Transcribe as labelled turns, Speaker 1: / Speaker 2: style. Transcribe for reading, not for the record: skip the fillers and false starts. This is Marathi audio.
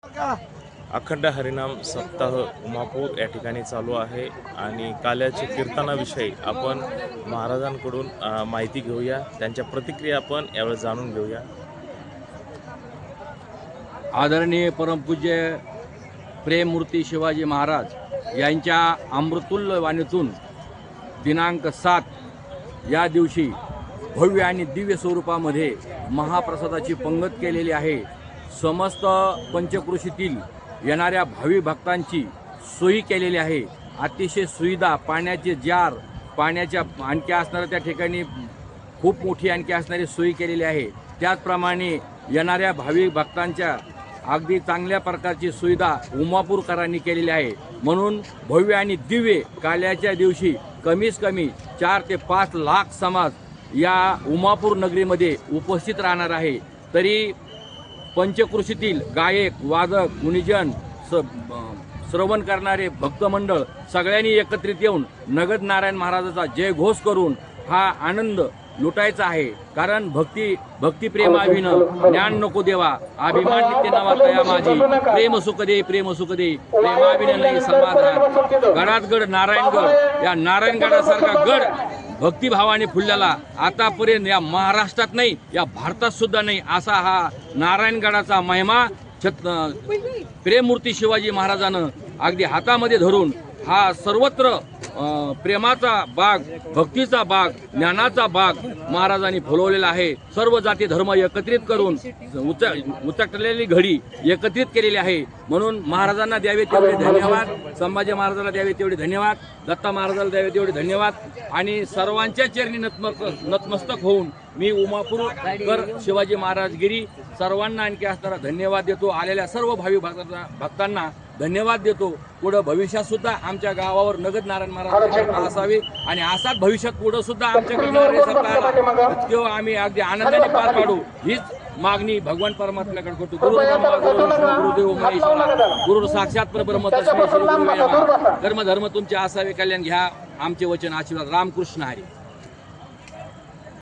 Speaker 1: अखंड हरिनाम सप्ताह उमापूर या ठिकाणी चालू आहे आणि काल्याच्या कीर्तनाविषयी आपण महाराजांकडून माहिती घेऊया, त्यांच्या प्रतिक्रिया आपण यावेळी जाणून घेऊया।
Speaker 2: आदरणीय परमपूज्य प्रेममूर्ती शिवाजी महाराज यांच्या अमृतुल्य वाणीतून दिनांक 7 या दिवशी भव्य आणि दिव्य स्वरूपामध्ये महाप्रसादाची पंगत केलेली आहे। समस्त पंचक्रोशीतील येणाऱ्या भावी भक्तांची सोयी केलेली आहे। अतिशय सुविधा, पाण्याचे जार, पाण्याच्या आणखी असणाऱ्या त्या ठिकाणी खूप मोठी आणखी असणारी सोयी केलेली आहे। त्याचप्रमाणे येणाऱ्या भावी भक्तांच्या अगदी चांगल्या प्रकारची सुविधा उमापूरकरांनी केलेली आहे। म्हणून भव्य आणि दिव्य काल्याच्या दिवशी कमीत कमी 4 ते 5 लाख समाज या उमापूर नगरीमध्ये उपस्थित राहणार आहे। तरी पंचक्रोशीतील गायक, वादक, गुणीजन, श्रवण करणारे भक्तमंडळ सगळ्यांनी एकत्रित येऊन नगद नारायण महाराजाचा जयघोष करून हा आनंद लुटायचा आहे। कारण भक्ती प्रेमाविन ज्ञान नको देवा, अभिमान नित्य नवा तया माझी, प्रेम सुख दे प्रेमाविन नाही समाधान। गडात गड नारायणगड, या नारायणगडासारखा गड भक्तिभावाने फुललेला आतापर्यंत या महाराष्ट्रात नाही, या भारतात सुद्धा नाही असा हा नारायणगडाचा महिमा प्रेममूर्ती शिवाजी महाराजानं अगदी हातामध्ये धरून हा सर्वत्र प्रेमाचा बाग, भक्तीचा बाग, ज्ञानाचा बाग महाराजांनी फुलवलेला आहे। सर्व जाती धर्म एकत्रित करून उचकलेली घडी एकत्रित केलेली आहे। म्हणून महाराजांना द्यावे तेवढे धन्यवाद, संभाजी महाराजांना द्यावे तेवढे धन्यवाद, दत्ता महाराजांना द्यावे तेवढे धन्यवाद आणि सर्वांच्या चरणी नतमस्तक होऊन मी उमापूरकर शिवाजी महाराजगिरी सर्वांना आणखी असणारा धन्यवाद देतो। आलेल्या सर्व भावी भक्तांना धन्यवाद देतो। पुढे भविष्यात सुद्धा आमच्या गावावर नगद नारायण महाराज असावे आणि असाच भविष्यात पुढे सुद्धा आमच्याकडे तो आम्ही अगदी आनंदाने पार पाडू, हीच मागणी भगवान परमात्म्याकडे करतो। गुरु ब्रह्मा गुरु विष्णू गुरुदेव महेश्वरा, गुरु साक्षात परब्रह्म तस्मै श्री गुरुवे नमः। कर्म धर्म तुमचे असावे, कल्याण घ्या आमचे वचन आशीर्वाद। रामकृष्ण हरी।